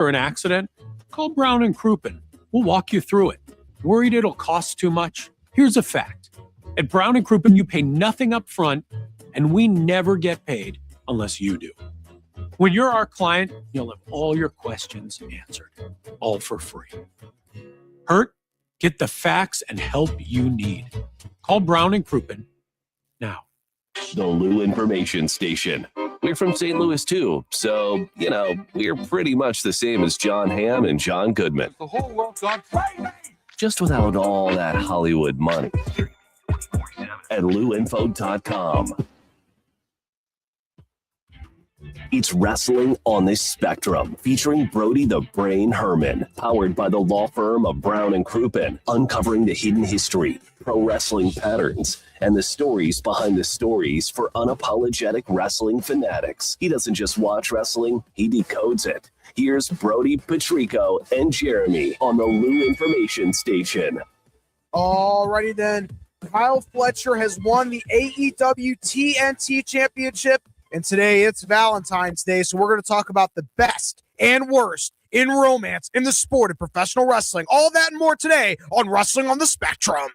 Or an accident? Call Brown and Crouppen. We'll walk you through it. Worried it'll cost too much? Here's a fact. At Brown and Crouppen, you pay nothing up front, and we never get paid unless you do. When you're our client, you'll have all your questions answered, all for free. Hurt? Get the facts and help you need. Call Brown and Crouppen now. The Lou Information Station. We're from St. Louis too, so, we're pretty much the same as John Hamm and John Goodman. The whole world's on Friday! Just without all that Hollywood money. At LouInfo.com. It's Wrestling on the Spectrum, featuring Brody the Brain Herman, powered by the law firm of Brown and Crouppen, uncovering the hidden history, pro wrestling patterns, and the stories behind the stories for unapologetic wrestling fanatics. He doesn't just watch wrestling, he decodes it. Here's Brody, Patrico, and Jeremy on the Lou Information Station. Alrighty then. Kyle Fletcher has won the AEW TNT Championship, and today it's Valentine's Day, so we're going to talk about the best and worst in romance in the sport of professional wrestling. All that and more today on Wrestling on the Spectrum.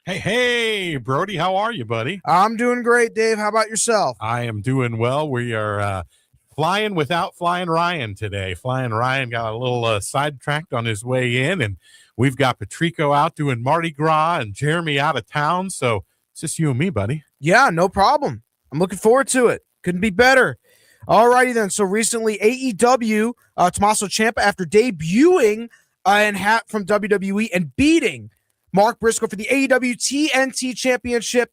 Hey, Brody, how are you, buddy? I'm doing great, Dave. How about yourself? I am doing well. We are flying without Flying Ryan today. Flying Ryan got a little sidetracked on his way in, and we've got Patrico out doing Mardi Gras and Jeremy out of town, so it's just you and me, buddy. Yeah, no problem. I'm looking forward to it. Couldn't be better. Alrighty then. So recently, AEW, Tommaso Ciampa, after debuting from WWE and beating Mark Briscoe for the AEW TNT Championship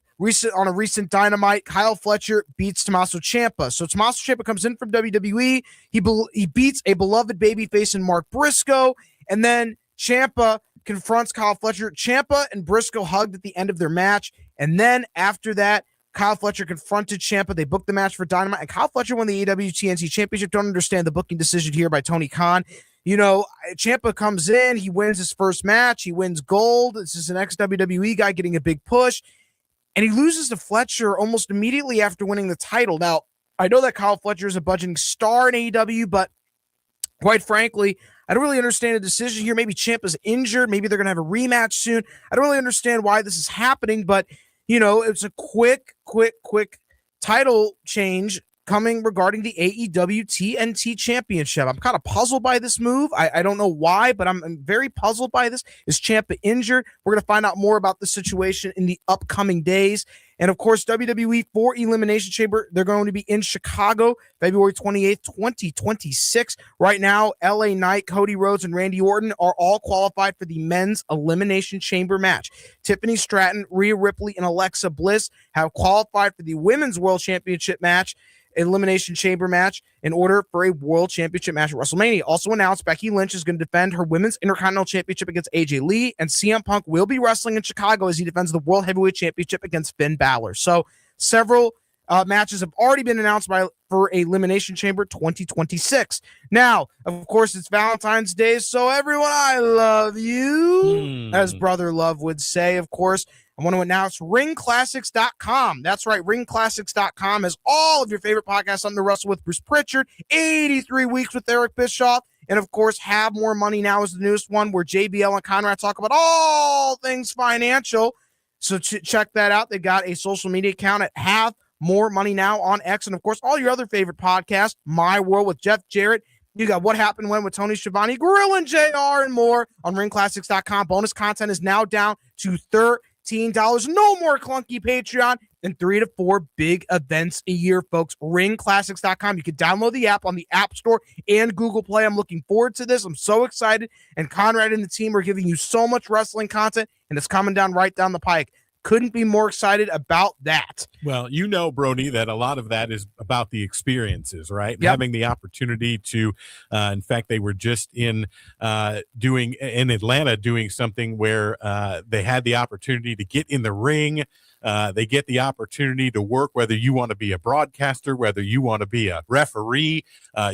on a recent Dynamite, Kyle Fletcher beats Tommaso Ciampa. So Tommaso Ciampa comes in from WWE. He beats a beloved babyface in Mark Briscoe, and then Ciampa confronts Kyle Fletcher. Ciampa and Briscoe hugged at the end of their match, and then after that, Kyle Fletcher confronted Ciampa. They booked the match for Dynamite, and Kyle Fletcher won the AEW TNT Championship. Don't understand the booking decision here by Tony Khan. Ciampa comes in, he wins his first match, he wins gold. This is an ex-WWE guy getting a big push, and he loses to Fletcher almost immediately after winning the title. Now, I know that Kyle Fletcher is a budgeting star in AEW, but quite frankly, I don't really understand the decision here. Maybe Ciampa's injured, maybe they're going to have a rematch soon. I don't really understand why this is happening, but it's a quick title change coming regarding the AEW TNT Championship. I'm kind of puzzled by this move. I don't know why, but I'm very puzzled by this. Is Ciampa injured? We're going to find out more about the situation in the upcoming days. And, of course, WWE for Elimination Chamber, they're going to be in Chicago, February 28th, 2026. Right now, LA Knight, Cody Rhodes, and Randy Orton are all qualified for the men's Elimination Chamber match. Tiffany Stratton, Rhea Ripley, and Alexa Bliss have qualified for the Women's World Championship match, Elimination Chamber match, in order for a World Championship match at WrestleMania. Also announced, Becky Lynch is going to defend her Women's Intercontinental Championship against AJ Lee, and CM Punk will be wrestling in Chicago as he defends the World Heavyweight Championship against Finn Balor. So several matches have already been announced for Elimination Chamber 2026. Now, of course, it's Valentine's Day, so everyone, I love you, as Brother Love would say, of course. I want to announce ringclassics.com. That's right, ringclassics.com has all of your favorite podcasts on the Wrestle with Bruce Pritchard, 83 Weeks with Eric Bischoff, and of course, Have More Money Now is the newest one where JBL and Conrad talk about all things financial. So check that out. They got a social media account at Have More Money Now on X, and of course, all your other favorite podcasts, My World with Jeff Jarrett. You got What Happened When with Tony Schiavone, Gorilla and JR, and more on ringclassics.com. Bonus content is now down to $13. No more clunky Patreon, and 3 to 4 big events a year, folks. Ringclassics.com. You can download the app on the App Store and Google Play. I'm looking forward to this. I'm so excited. And Conrad and the team are giving you so much wrestling content, and it's coming right down the pike. Couldn't be more excited about that. Well, Brody, that a lot of that is about the experiences, right? Yep. Having the opportunity to, in fact, they were just in Atlanta doing something where they had the opportunity to get in the ring. They get the opportunity to work, whether you want to be a broadcaster, whether you want to be a referee,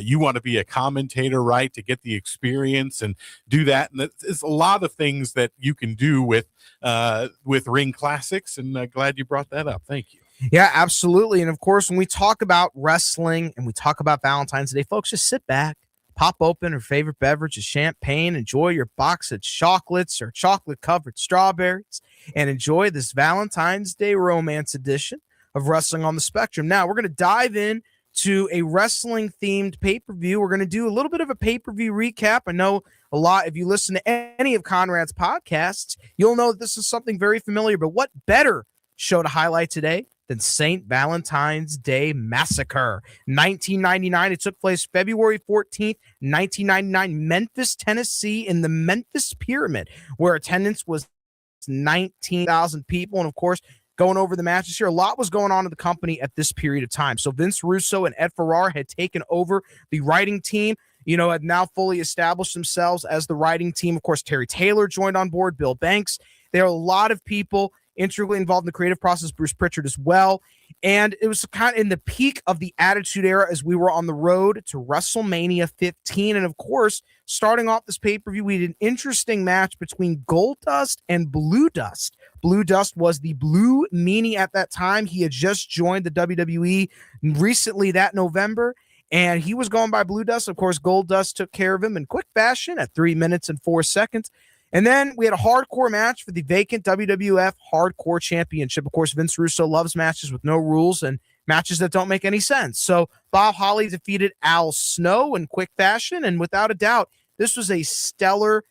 you want to be a commentator, right, to get the experience and do that. And there's a lot of things that you can do with Ring Classics, and glad you brought that up. Thank you. Yeah, absolutely. And of course, when we talk about wrestling and we talk about Valentine's Day, folks, just sit back, Pop open her favorite beverage of champagne, enjoy your box of chocolates or chocolate-covered strawberries, and enjoy this Valentine's Day romance edition of Wrestling on the Spectrum. Now, we're going to dive in to a wrestling-themed pay-per-view. We're going to do a little bit of a pay-per-view recap. I know a lot, if you listen to any of Conrad's podcasts, you'll know that this is something very familiar, but what better show to highlight today than St. Valentine's Day Massacre. 1999, it took place February 14th, 1999, Memphis, Tennessee, in the Memphis Pyramid, where attendance was 19,000 people. And of course, going over the matches here, a lot was going on in the company at this period of time. So Vince Russo and Ed Ferrara had taken over the writing team, had now fully established themselves as the writing team. Of course, Terry Taylor joined on board, Bill Banks. There are a lot of people integrally involved in the creative process, Bruce Pritchard as well. And it was kind of in the peak of the Attitude Era as we were on the road to WrestleMania 15. And of course, starting off this pay-per-view, we had an interesting match between Goldust and Blue Dust. Blue Dust was the Blue Meanie at that time. He had just joined the WWE recently that November, and he was going by Blue Dust. Of course, Goldust took care of him in quick fashion at 3 minutes and 4 seconds. And then we had a hardcore match for the vacant WWF Hardcore Championship. Of course, Vince Russo loves matches with no rules and matches that don't make any sense. So Bob Holly defeated Al Snow in quick fashion. And without a doubt, this was a stellar,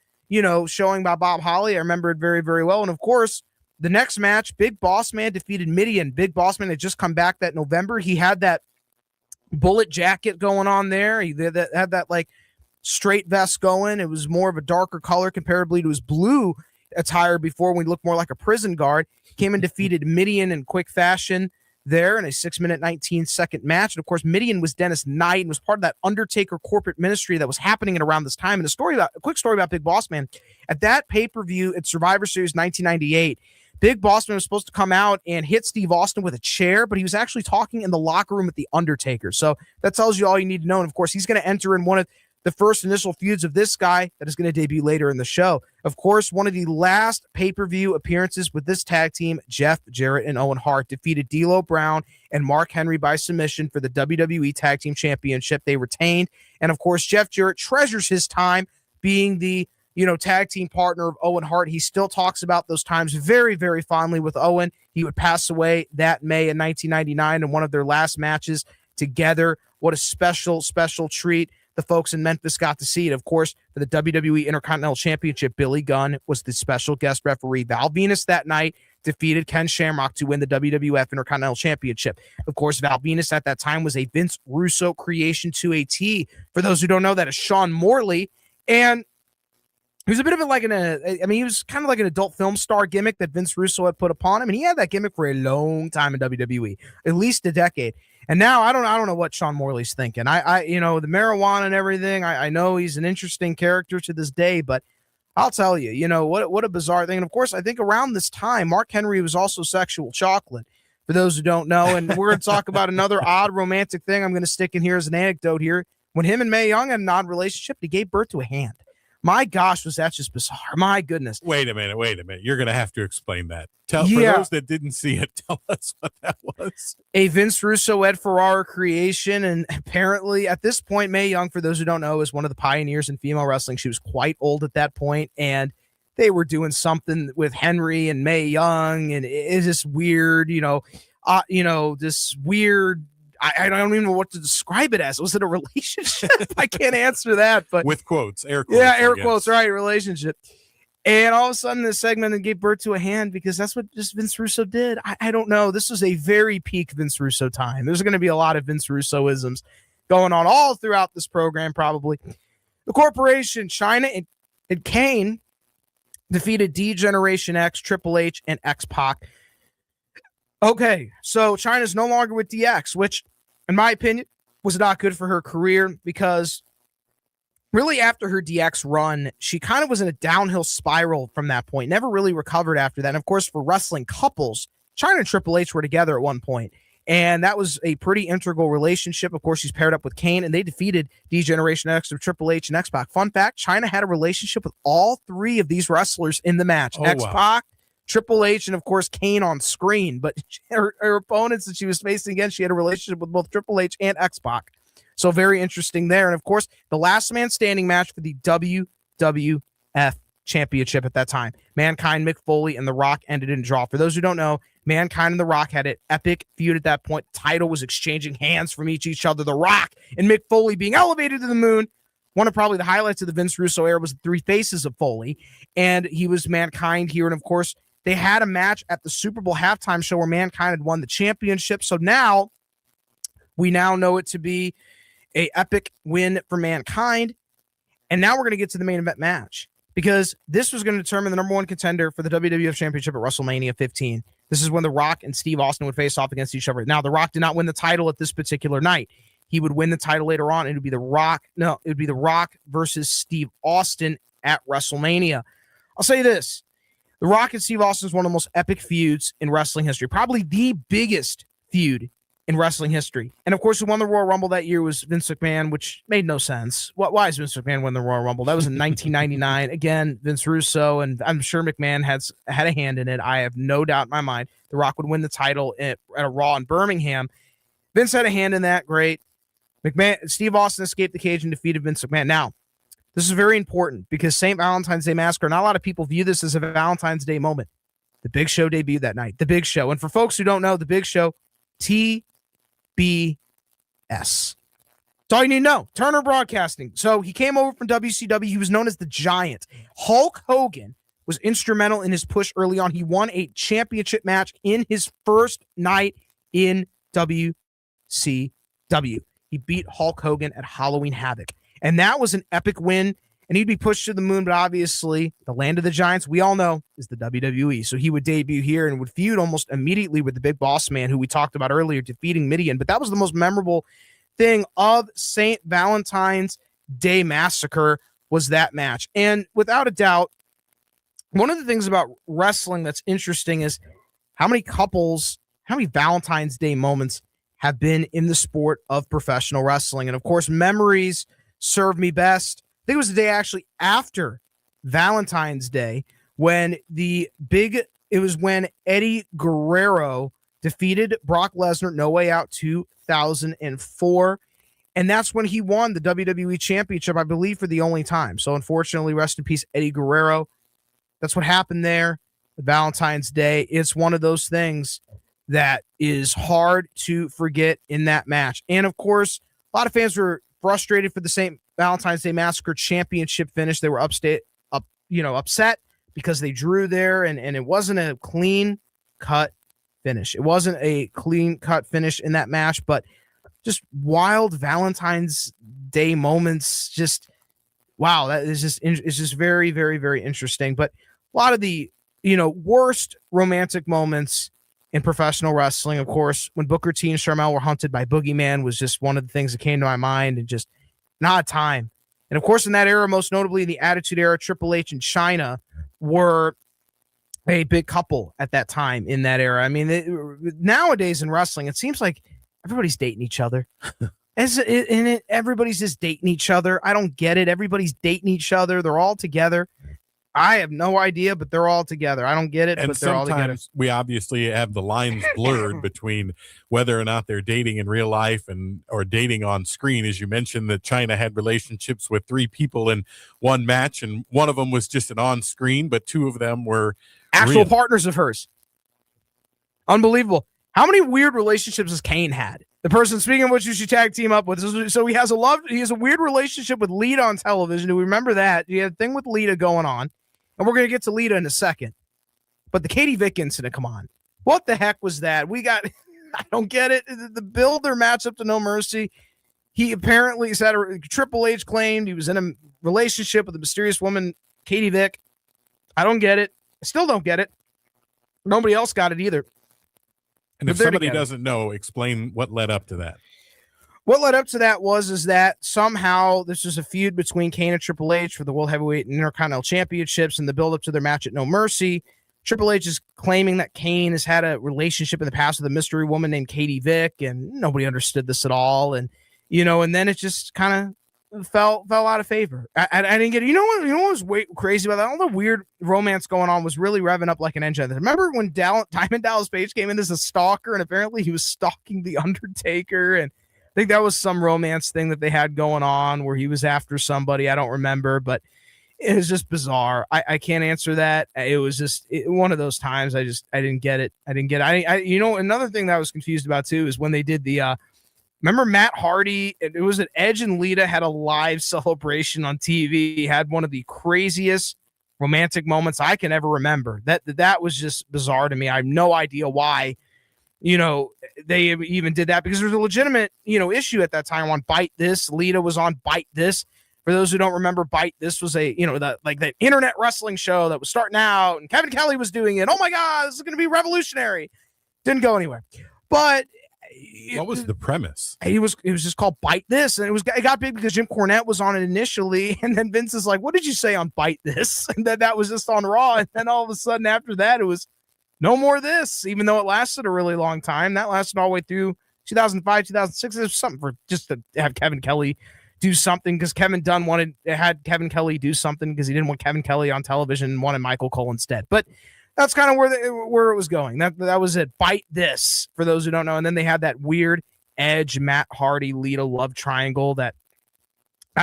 showing by Bob Holly. I remember it very, very well. And of course, the next match, Big Boss Man defeated Midian. Big Boss Man had just come back that November. He had that bullet jacket going on there. He had that straight vest going. It was more of a darker color comparably to his blue attire before, when he looked more like a prison guard. Came and defeated Midian in quick fashion there in a 6-minute, 19-second match. And of course, Midian was Dennis Knight and was part of that Undertaker corporate ministry that was happening at around this time. And a quick story about Big Boss Man. At that pay-per-view at Survivor Series 1998, Big Boss Man was supposed to come out and hit Steve Austin with a chair, but he was actually talking in the locker room with the Undertaker. So that tells you all you need to know. And of course, he's going to enter in one of the first initial feuds of this guy that is going to debut later in the show. Of course, one of the last pay-per-view appearances with this tag team, Jeff Jarrett and Owen Hart defeated D'Lo Brown and Mark Henry by submission for the WWE Tag Team Championship. They retained. And of course, Jeff Jarrett treasures his time being the tag team partner of Owen Hart. He still talks about those times very, very fondly with Owen. He would pass away that May in 1999 in one of their last matches together. What a special, special treat the folks in Memphis got to see it. Of course, for the WWE Intercontinental Championship, Billy Gunn was the special guest referee. Val Venus that night defeated Ken Shamrock to win the WWF Intercontinental Championship. Of course, Val Venus at that time was a Vince Russo creation to a T. For those who don't know, that is Sean Morley. And he was a bit of he was kind of like an adult film star gimmick that Vince Russo had put upon him. And he had that gimmick for a long time in WWE, at least a decade. And now I don't know what Sean Morley's thinking. I the marijuana and everything. I know he's an interesting character to this day, but I'll tell you, what a bizarre thing. And of course, I think around this time, Mark Henry was also sexual chocolate, for those who don't know. And we're going to talk about another odd romantic thing I'm going to stick in here as an anecdote here. When him and Mae Young had an odd relationship, he gave birth to a hand. My gosh, was that just bizarre. My goodness. Wait a minute. You're going to have to explain that. For those that didn't see it, tell us what that was. A Vince Russo, Ed Ferrara creation. And apparently at this point, Mae Young, for those who don't know, is one of the pioneers in female wrestling. She was quite old at that point, and they were doing something with Henry and Mae Young. And it's just weird, this weird, I don't even know what to describe it as. Was it a relationship? I can't answer that, but with quotes, air quotes. Yeah, air quotes, right? Relationship. And all of a sudden, this segment gave birth to a hand because that's what just Vince Russo did. I don't know. This was a very peak Vince Russo time. There's going to be a lot of Vince Russo-isms going on all throughout this program, probably. The corporation, Chyna and Kane, defeated D-Generation X, Triple H, and X-Pac. Okay, so Chyna's no longer with DX, which, in my opinion, was not good for her career because really after her DX run, she kind of was in a downhill spiral from that point, never really recovered after that. And of course, for wrestling couples, Chyna and Triple H were together at one point, and that was a pretty integral relationship. Of course, she's paired up with Kane, and they defeated D-Generation X of Triple H and X-Pac. Fun fact, Chyna had a relationship with all three of these wrestlers in the match. X-Pac, wow. Triple H, and of course Kane on screen, but her opponents that she was facing against, she had a relationship with both Triple H and X-Pac. So very interesting there. And of course, the last man standing match for the WWF Championship at that time. Mankind, Mick Foley, and The Rock ended in a draw. For those who don't know, Mankind and The Rock had an epic feud at that point. The title was exchanging hands from each other. The Rock and Mick Foley being elevated to the moon. One of probably the highlights of the Vince Russo era was the three faces of Foley, and he was Mankind here. And of course, they had a match at the Super Bowl halftime show where Mankind had won the championship. So now we now know it to be an epic win for Mankind. And now we're going to get to the main event match, because this was going to determine the number one contender for the WWF Championship at WrestleMania 15. This is when The Rock and Steve Austin would face off against each other. Now, The Rock did not win the title at this particular night. He would win the title later on, and it would be The Rock. No, it would be The Rock versus Steve Austin at WrestleMania. I'll say this. The Rock and Steve Austin is one of the most epic feuds in wrestling history. Probably the biggest feud in wrestling history. And of course, who won the Royal Rumble that year was Vince McMahon, which made no sense. Why is Vince McMahon win the Royal Rumble? That was in 1999. Again, Vince Russo, and I'm sure McMahon had a hand in it. I have no doubt in my mind. The Rock would win the title at a Raw in Birmingham. Vince had a hand in that. Great. Steve Austin escaped the cage and defeated Vince McMahon. Now, this is very important because St. Valentine's Day Massacre, not a lot of people view this as a Valentine's Day moment. The Big Show debuted that night. The Big Show. And for folks who don't know, The Big Show, TBS. That's all you need to know. Turner Broadcasting. So he came over from WCW. He was known as the Giant. Hulk Hogan was instrumental in his push early on. He won a championship match in his first night in WCW. He beat Hulk Hogan at Halloween Havoc. And that was an epic win. And he'd be pushed to the moon, but obviously the land of the Giants, we all know, is the WWE. So he would debut here and would feud almost immediately with the Big Boss Man, who we talked about earlier, defeating Midian. But that was the most memorable thing of St. Valentine's Day Massacre, was that match. And without a doubt, one of the things about wrestling that's interesting is how many Valentine's Day moments have been in the sport of professional wrestling. And of course, memories serve me best. I think it was the day actually after Valentine's Day when when Eddie Guerrero defeated Brock Lesnar, No Way Out 2004. And that's when he won the WWE Championship, I believe, for the only time. So unfortunately, rest in peace, Eddie Guerrero. That's what happened there. Valentine's Day. It's one of those things that is hard to forget in that match. And of course, a lot of fans were frustrated for the St. Valentine's Day Massacre championship finish. They were upset because they drew there, and it wasn't a clean cut finish. It wasn't a clean cut finish in that match, but just wild Valentine's Day moments. Just wow, that is it's just very, very, very interesting. But a lot of the worst romantic moments in professional wrestling, of course, when Booker T and Sharmell were hunted by Boogeyman, was just one of the things that came to my mind, and just not a time. And of course, in that era, most notably the Attitude Era, Triple H and Chyna were a big couple at that time in that era. I mean, nowadays in wrestling, it seems like everybody's dating each other. Everybody's just dating each other. I don't get it. Everybody's dating each other. They're all together. I have no idea, but they're all together. I don't get it, and but they're all together. We obviously have the lines blurred between whether or not they're dating in real life or dating on screen. As you mentioned, that Chyna had relationships with 3 people in one match, and one of them was just an on-screen, but 2 of them were actual partners of hers. Unbelievable. How many weird relationships has Kane had? The person, speaking of which, you should tag team up with. So he has a weird relationship with Lita on television. Do we remember that? He had a thing with Lita going on. And we're going to get to Lita in a second. But the Katie Vick incident, come on. What the heck was that? I don't get it. The build their match up to No Mercy. He apparently said Triple H claimed he was in a relationship with a mysterious woman, Katie Vick. I don't get it. I still don't get it. Nobody else got it either. And if somebody doesn't know, explain what led up to that. What led up to that is that somehow this was a feud between Kane and Triple H for the World Heavyweight and Intercontinental Championships, and the build up to their match at No Mercy. Triple H is claiming that Kane has had a relationship in the past with a mystery woman named Katie Vick, and nobody understood this at all. And and then it just kind of fell out of favor. I didn't get it. You know what was crazy about that? All the weird romance going on was really revving up like an engine. Remember when Diamond Dallas Page came in as a stalker, and apparently he was stalking the Undertaker, and think that was some romance thing that they had going on where he was after somebody. I don't remember, but it was just bizarre. I can't answer that. It was just one of those times I didn't get it. Another thing that I was confused about too is when they did the remember Matt Hardy, it was at Edge and Lita had a live celebration on TV. He had one of the craziest romantic moments I can ever remember. That was just bizarre to me. I have no idea why, they even did that, because there's a legitimate, issue at that time on Bite This. Lita was on Bite This. For those who don't remember, Bite This was a, the internet wrestling show that was starting out, and Kevin Kelly was doing it. Oh my God, this is going to be revolutionary. Didn't go anywhere. But what was the premise? It was just called Bite This, and it got big because Jim Cornette was on it initially, and then Vince is like, "What did you say on Bite This?" And then that was just on Raw, and then all of a sudden after that, it was no more this. Even though it lasted a really long time, that lasted all the way through 2005, 2006. It was something for just to have Kevin Kelly do something, because Kevin Dunn had Kevin Kelly do something because he didn't want Kevin Kelly on television and wanted Michael Cole instead. But that's kind of where it was going. That was it. Bite This, for those who don't know. And then they had that weird Edge, Matt Hardy, Lita love triangle that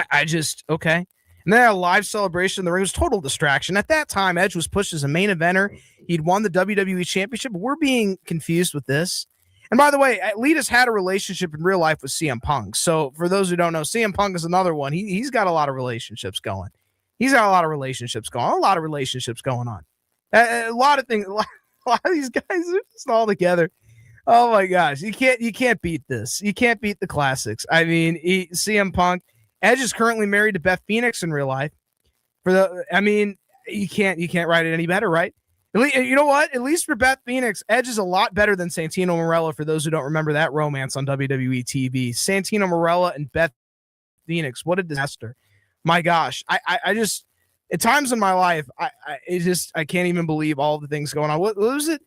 I just, okay. And then a live celebration in the ring. It was total distraction. At that time, Edge was pushed as a main eventer. He'd won the WWE Championship. But we're being confused with this. And by the way, Lita's had a relationship in real life with CM Punk. So for those who don't know, CM Punk is another one. He's got a lot of relationships going. A lot of relationships going on. A lot of things. A lot of these guys are just all together. Oh my gosh, you can't beat this. You can't beat the classics. I mean, CM Punk. Edge is currently married to Beth Phoenix in real life. You can't write it any better, right? You know what? At least for Beth Phoenix, Edge is a lot better than Santino Marella. For those who don't remember that romance on WWE TV, Santino Marella and Beth Phoenix. What a disaster! My gosh, I just. At times in my life, I can't even believe all the things going on. What was it?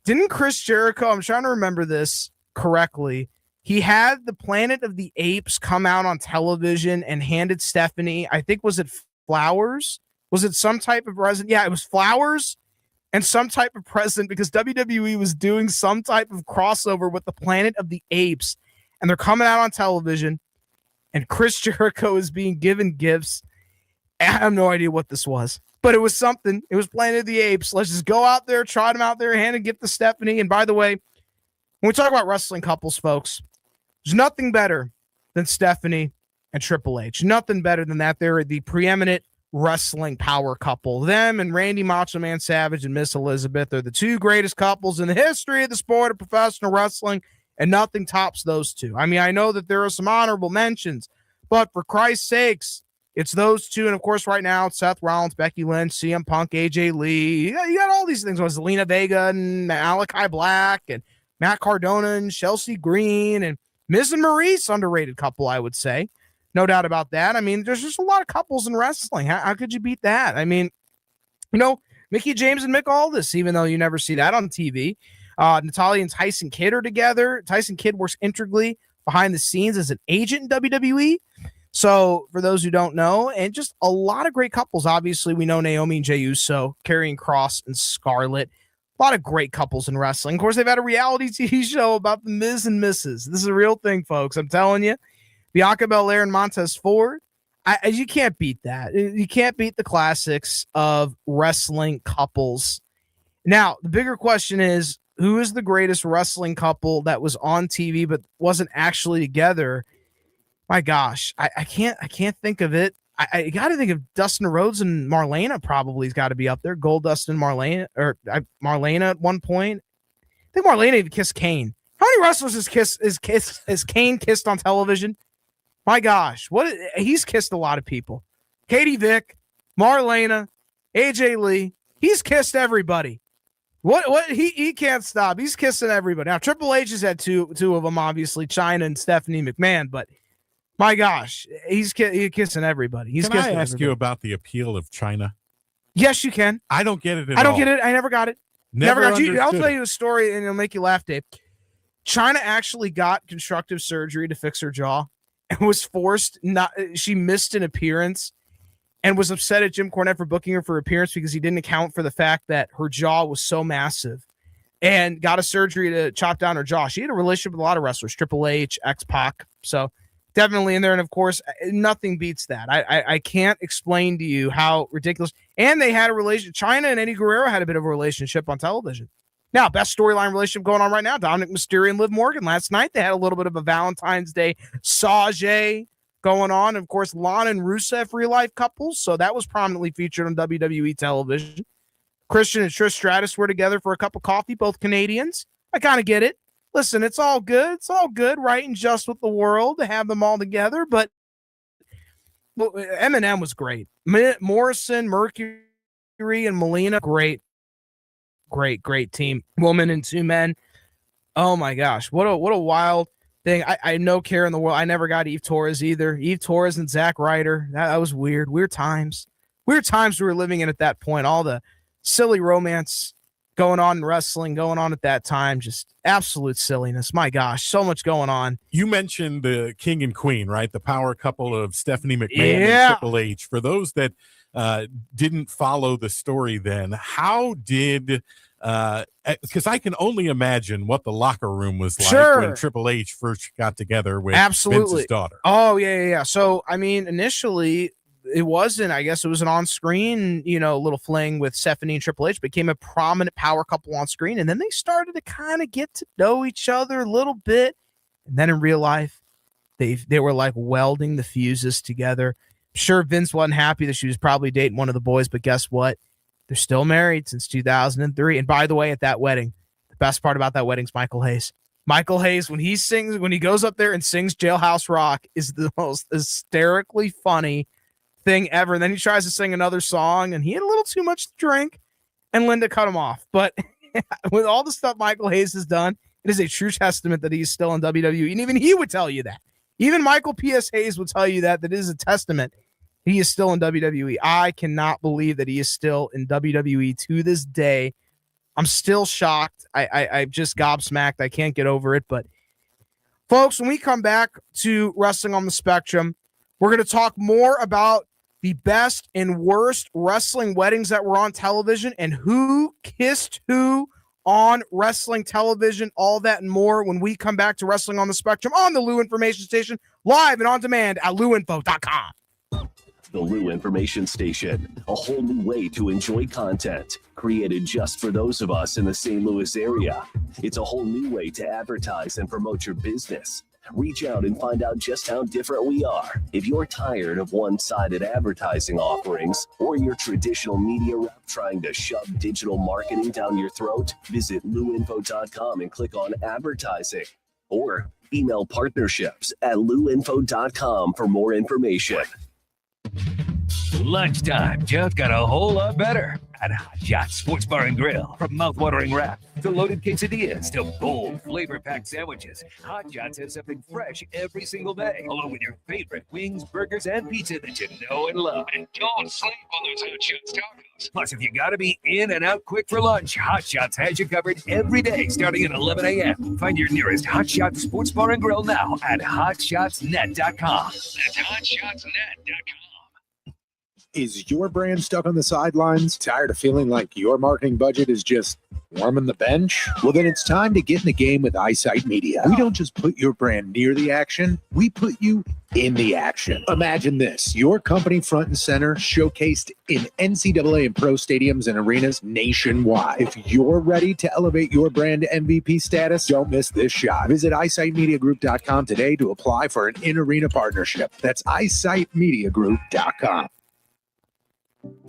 Didn't Chris Jericho, I'm trying to remember this correctly, he had the Planet of the Apes come out on television and handed Stephanie, I think, was it flowers? Was it some type of present? Yeah, it was flowers and some type of present, because WWE was doing some type of crossover with the Planet of the Apes, and they're coming out on television, and Chris Jericho is being given gifts. I have no idea what this was, but it was something. It was Planet of the Apes. Let's just go out there, trot him out there, hand a gift to Stephanie. And by the way, when we talk about wrestling couples, folks, there's nothing better than Stephanie and Triple H. Nothing better than that. They're the preeminent wrestling power couple. Them and Randy Macho Man Savage and Miss Elizabeth are the two greatest couples in the history of the sport of professional wrestling, and nothing tops those two. I mean, I know that there are some honorable mentions, but for Christ's sakes, it's those two. And of course, right now, it's Seth Rollins, Becky Lynch, CM Punk, AJ Lee. You got all these things. Zelina Vega and Malachi Black and Matt Cardona and Chelsea Green and Miz and Maurice, underrated couple, I would say. No doubt about that. I mean, there's just a lot of couples in wrestling. How could you beat that? I mean, Mickey James and Mick Aldis, even though you never see that on TV. Natalya and Tyson Kidd are together. Tyson Kidd works integrally behind the scenes as an agent in WWE. So for those who don't know, and just a lot of great couples. Obviously, we know Naomi and Jey Uso, Karrion Kross and Scarlett. A lot of great couples in wrestling. Of course, they've had a reality TV show about the Miz and Mrs. This is a real thing, folks. I'm telling you. Bianca Belair and Montez Ford. You can't beat that. You can't beat the classics of wrestling couples. Now, the bigger question is, who is the greatest wrestling couple that was on TV but wasn't actually together? My gosh, I can't think of it. I got to think of Dustin Rhodes and Marlena. Probably has got to be up there. Goldust and Marlena, or Marlena at one point. I think Marlena even kissed Kane. How many wrestlers has Kane kissed on television? My gosh, he's kissed a lot of people. Katie Vick, Marlena, AJ Lee. He's kissed everybody. What he can't stop. He's kissing everybody. Now Triple H has had two of them, obviously, Chyna and Stephanie McMahon, but. My gosh, he's kissing everybody. Can I ask you about the appeal of Chyna? Yes, you can. I don't get it at all. I don't get it. I never got it. Never got you. I'll tell you a story, and it'll make you laugh, Dave. Chyna actually got constructive surgery to fix her jaw and was forced she missed an appearance and was upset at Jim Cornette for booking her for appearance because he didn't account for the fact that her jaw was so massive, and got a surgery to chop down her jaw. She had a relationship with a lot of wrestlers, Triple H, X-Pac, So definitely in there. And of course, nothing beats that. I can't explain to you how ridiculous. And they had a relationship. China and Eddie Guerrero had a bit of a relationship on television. Now, best storyline relationship going on right now, Dominic Mysterio and Liv Morgan. Last night, they had a little bit of a Valentine's Day sage going on. Of course, Lana and Rusev real-life couples, so that was prominently featured on WWE television. Christian and Trish Stratus were together for a cup of coffee, both Canadians. I kind of get it. Listen, it's all good. It's all good, right and just with the world to have them all together, but Eminem was great. Morrison, Mercury, and Melina, great team. Woman and two men. Oh my gosh, what a wild thing. I no care in the world. I never got Eve Torres either. Eve Torres and Zack Ryder. That was weird. Weird times we were living in at that point. All the silly romance going on in wrestling, going on at that time. Just absolute silliness. My gosh, so much going on. You mentioned the King and Queen, right? The power couple of Stephanie McMahon and Triple H. For those that didn't follow the story then, how did because I can only imagine what the locker room was like when Triple H first got together with Vince's daughter. Oh, yeah. So, I mean, initially, it wasn't, I guess it was an on-screen, little fling with Stephanie and Triple H, became a prominent power couple on screen, and then they started to kind of get to know each other a little bit, and then in real life, they were like welding the fuses together. Sure, Vince wasn't happy that she was probably dating one of the boys, but guess what? They're still married since 2003. And by the way, at that wedding, the best part about that wedding is Michael Hayes. Michael Hayes, when he goes up there and sings Jailhouse Rock, is the most hysterically funny thing ever. And then he tries to sing another song, and he had a little too much to drink, and Linda cut him off. But with all the stuff Michael Hayes has done, it is a true testament that he's still in WWE. And even he would tell you that. Even Michael P.S. Hayes would tell you that it is a testament. He is still in WWE. I cannot believe that he is still in WWE to this day. I'm still shocked. I'm just gobsmacked. I can't get over it. But, folks, when we come back to Wrestling on the Spectrum, we're going to talk more about the best and worst wrestling weddings that were on television and who kissed who on wrestling television, all that and more when we come back to Wrestling on the Spectrum on the Lou Information Station, live and on demand at louinfo.com. The Lou Information Station, a whole new way to enjoy content created just for those of us in the St. Louis area. It's a whole new way to advertise and promote your business. Reach out and find out just how different we are. If you're tired of one-sided advertising offerings or your traditional media rep trying to shove digital marketing down your throat, visit louinfo.com and click on advertising. Or email partnerships at louinfo.com for more information. Lunchtime just got a whole lot better at Hot Shots Sports Bar and Grill. From mouth-watering wraps to loaded quesadillas to bold, flavor-packed sandwiches, Hot Shots has something fresh every single day, along with your favorite wings, burgers, and pizza that you know and love. And don't sleep on those Hot Shots tacos. Plus, if you gotta be in and out quick for lunch, Hot Shots has you covered every day starting at 11 a.m. Find your nearest Hot Shots Sports Bar and Grill now at hotshotsnet.com. That's hotshotsnet.com. Is your brand stuck on the sidelines? Tired of feeling like your marketing budget is just warming the bench? Well, then it's time to get in the game with Eyesight Media. We don't just put your brand near the action, we put you in the action. Imagine this, your company front and center, showcased in NCAA and pro stadiums and arenas nationwide. If you're ready to elevate your brand to MVP status, don't miss this shot. Visit eyesightmediagroup.com today to apply for an in-arena partnership. That's eyesightmediagroup.com.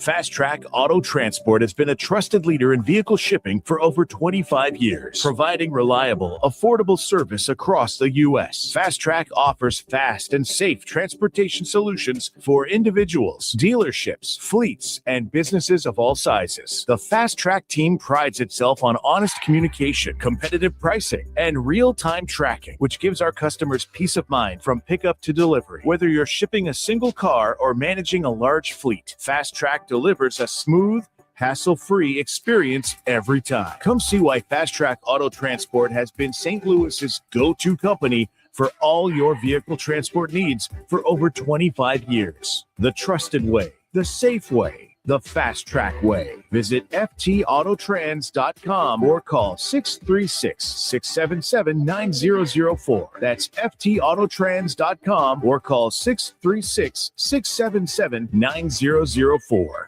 Fast Track Auto Transport has been a trusted leader in vehicle shipping for over 25 years, providing reliable, affordable service across the U.S. Fast Track offers fast and safe transportation solutions for individuals, dealerships, fleets, and businesses of all sizes. The Fast Track team prides itself on honest communication, competitive pricing, and real-time tracking, which gives our customers peace of mind from pickup to delivery. Whether you're shipping a single car or managing a large fleet, Fast Track delivers a smooth, hassle-free experience every time. Come see why Fast Track Auto Transport has been St. Louis's go-to company for all your vehicle transport needs for over 25 years. The trusted way, the safe way, the fast track way. Visit ftautotrans.com or call 636-677-9004. That's ftautotrans.com or call 636-677-9004.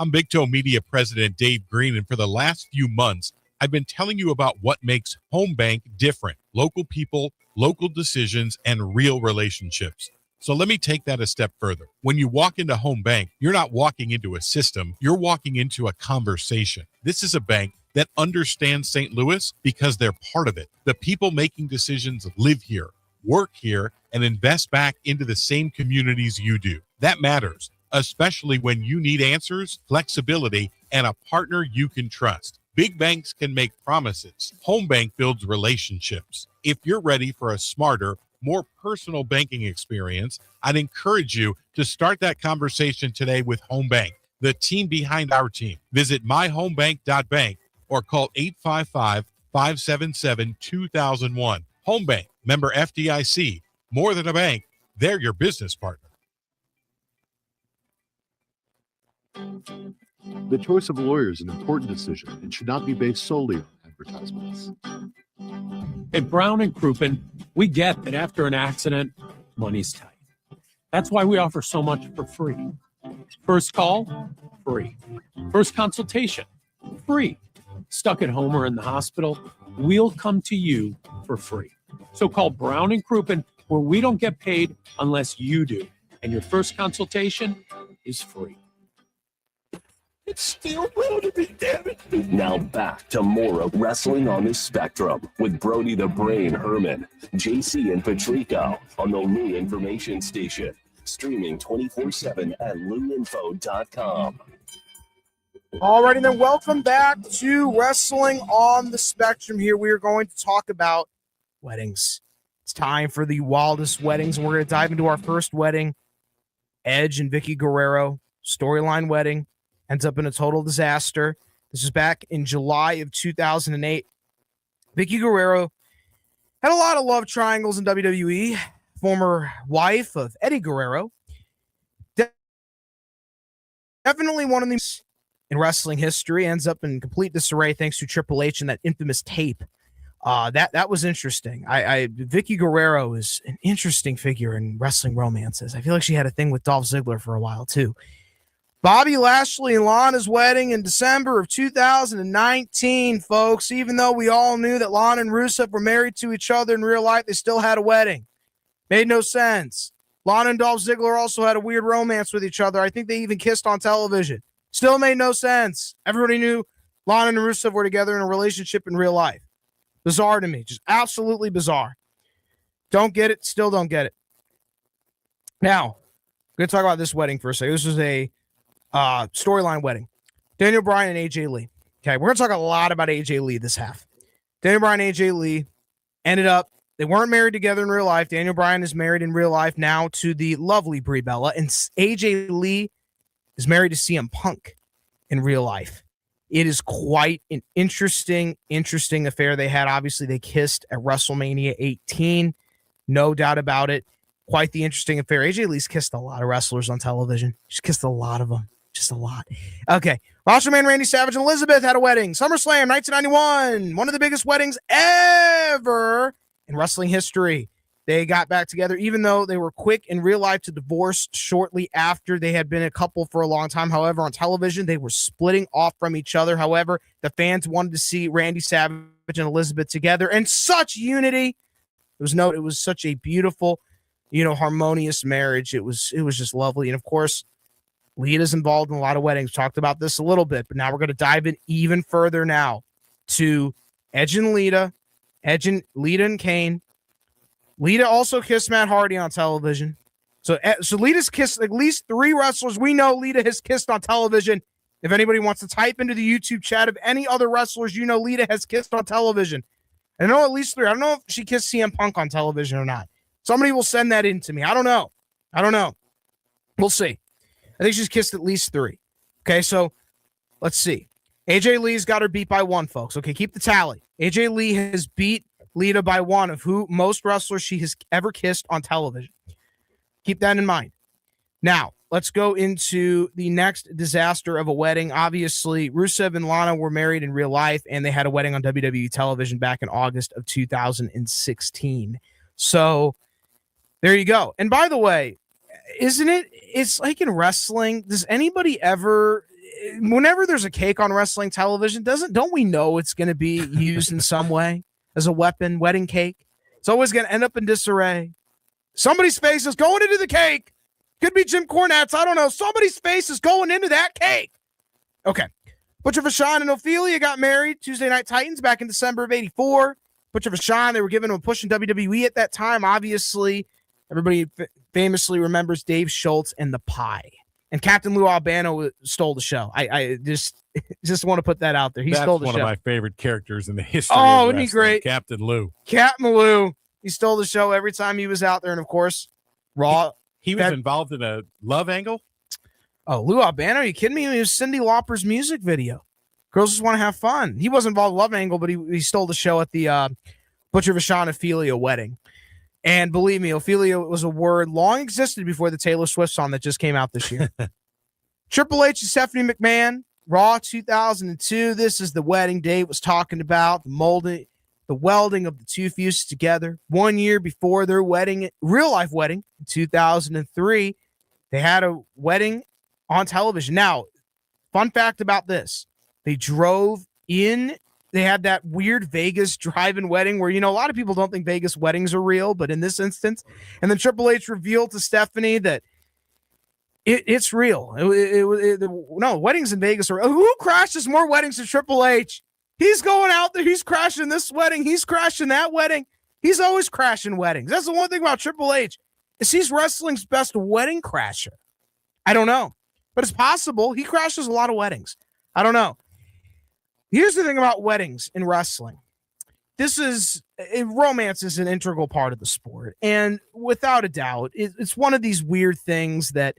I'm Big Toe Media President Dave Green, and for the last few months, I've been telling you about what makes Home Bank different: local people, local decisions, and real relationships. So let me take that a step further. When you walk into Home Bank, you're not walking into a system, you're walking into a conversation. This is a bank that understands St. Louis because they're part of it. The people making decisions live here, work here, and invest back into the same communities you do. That matters, especially when you need answers, flexibility, and a partner you can trust. Big banks can make promises. Home Bank builds relationships. If you're ready for a smarter, more personal banking experience, I'd encourage you to start that conversation today with Home Bank, the team behind our team. Visit myhomebank.bank or call 855-577-2001. Home Bank, member FDIC. More than a bank, they're your business partner. The choice of a lawyer is an important decision and should not be based solely on advertisements. At Brown and Crouppen, we get that after an accident, money's tight. That's why we offer so much for free. First call, free. First consultation, free. Stuck at home or in the hospital, we'll come to you for free. So call Brown and Crouppen, where we don't get paid unless you do. And your first consultation is free. It's still real to me, damn it. Now back to more of Wrestling on the Spectrum with Brody the Brain Herman, JC and Patrico on the Lou Information Station. Streaming 24/7 at louinfo.com. Alrighty then, welcome back to Wrestling on the Spectrum. Here we are going to talk about weddings. It's time for the wildest weddings, and we're going to dive into our first wedding. Edge and Vicky Guerrero, storyline wedding, ends up in a total disaster. This is back in July of 2008. Vicky Guerrero had a lot of love triangles in WWE. Former wife of Eddie Guerrero. Definitely one of these in wrestling history. Ends up in complete disarray thanks to Triple H and that infamous tape. That was interesting. Vicky Guerrero is an interesting figure in wrestling romances. I feel like she had a thing with Dolph Ziggler for a while too. Bobby Lashley and Lana's wedding in December of 2019, folks. Even though we all knew that Lana and Rusev were married to each other in real life, they still had a wedding. Made no sense. Lana and Dolph Ziggler also had a weird romance with each other. I think they even kissed on television. Still made no sense. Everybody knew Lana and Rusev were together in a relationship in real life. Bizarre to me. Just absolutely bizarre. Don't get it. Still don't get it. Now, I'm going to talk about this wedding for a second. This was a storyline wedding. Daniel Bryan and AJ Lee. Okay, we're going to talk a lot about AJ Lee this half. Daniel Bryan and AJ Lee ended up, they weren't married together in real life. Daniel Bryan is married in real life now to the lovely Brie Bella, and AJ Lee is married to CM Punk in real life. It is quite an interesting affair they had. Obviously, they kissed at WrestleMania 18. No doubt about it. Quite the interesting affair. AJ Lee's kissed a lot of wrestlers on television. She's kissed a lot of them. Just a lot. Okay. Macho Man Randy Savage and Elizabeth had a wedding. SummerSlam 1991. One of the biggest weddings ever in wrestling history. They got back together, even though they were quick in real life to divorce shortly after they had been a couple for a long time. However, on television, they were splitting off from each other. However, the fans wanted to see Randy Savage and Elizabeth together, and such unity. It was such a beautiful, harmonious marriage. It was just lovely. And of course, Lita's involved in a lot of weddings. Talked about this a little bit, but now we're going to dive in even further now to Edge and Lita, Lita and Kane. Lita also kissed Matt Hardy on television. So Lita's kissed at least 3 wrestlers we know Lita has kissed on television. If anybody wants to type into the YouTube chat of any other wrestlers Lita has kissed on television. I know at least 3. I don't know if she kissed CM Punk on television or not. Somebody will send that in to me. I don't know. We'll see. I think she's kissed at least 3. Okay, so let's see. AJ Lee's got her beat by 1, folks. Okay, keep the tally. AJ Lee has beat Lita by 1 of most wrestlers she has ever kissed on television. Keep that in mind. Now, let's go into the next disaster of a wedding. Obviously, Rusev and Lana were married in real life, and they had a wedding on WWE television back in August of 2016. So there you go. And by the way, it's like in wrestling, does anybody ever, whenever there's a cake on wrestling television, don't we know it's going to be used in some way as a weapon, wedding cake? It's always going to end up in disarray. Somebody's face is going into the cake. Could be Jim Cornette's. I don't know. Somebody's face is going into that cake. Okay. Butcher Vachon and Ophelia got married Tuesday Night Titans back in December of 1984. Butcher Vachon, they were giving him a push in WWE at that time. Obviously, everybody famously remembers Dave Schultz and the Pie. And Captain Lou Albano stole the show. I just want to put that out there. He stole the show. That's one of my favorite characters in the history of wrestling. Isn't he great? Captain Lou. Captain Lou. He stole the show every time he was out there. And, of course, Raw. He was involved in a love angle? Oh, Lou Albano? Are you kidding me? It was Cyndi Lauper's music video. Girls just want to have fun. He wasn't involved in love angle, but he stole the show at the Butcher Vachon Ophelia wedding. And believe me, Ophelia was a word long existed before the Taylor Swift song that just came out this year. Triple H and Stephanie McMahon, Raw 2002. This is the wedding Dave was talking about, the welding of the two fuses together. 1 year before their wedding, real life wedding, in 2003, they had a wedding on television. Now, fun fact about this, they drove in. They had that weird Vegas drive-in wedding where, a lot of people don't think Vegas weddings are real, but in this instance, and then Triple H revealed to Stephanie that it's real. No, weddings in Vegas are. Who crashes more weddings than Triple H? He's going out there. He's crashing this wedding. He's crashing that wedding. He's always crashing weddings. That's the one thing about Triple H is he's wrestling's best wedding crasher. I don't know, but it's possible. He crashes a lot of weddings. I don't know. Here's the thing about weddings in wrestling. Romance is an integral part of the sport. And without a doubt, it's one of these weird things that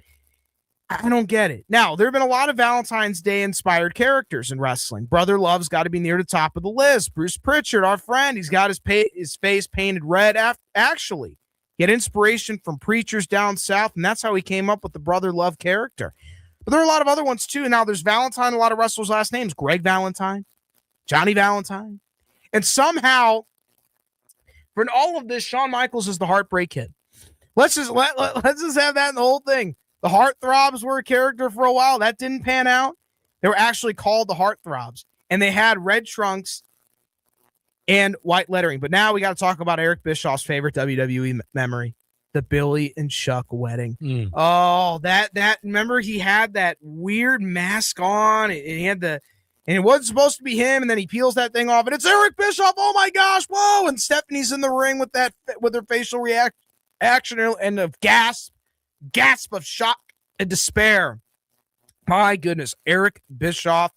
I don't get it. Now, there have been a lot of Valentine's Day inspired characters in wrestling. Brother Love's got to be near the top of the list. Bruce Pritchard, our friend, he's got his face painted red. Actually, he had inspiration from preachers down south, and that's how he came up with the Brother Love character. But there are a lot of other ones, too. Now, there's Valentine, a lot of wrestlers' last names. Greg Valentine, Johnny Valentine. And somehow, for all of this, Shawn Michaels is the Heartbreak Kid. Let's just have that in the whole thing. The Heartthrobs were a character for a while. That didn't pan out. They were actually called the Heartthrobs. And they had red trunks and white lettering. But now we got to talk about Eric Bischoff's favorite WWE memory, the Billy and Chuck wedding. Oh, that remember he had that weird mask on, and he had and it wasn't supposed to be him, and then he peels that thing off, and it's Eric Bischoff. Oh my gosh, whoa! And Stephanie's in the ring with her facial reaction and of gasp of shock and despair. My goodness, Eric Bischoff.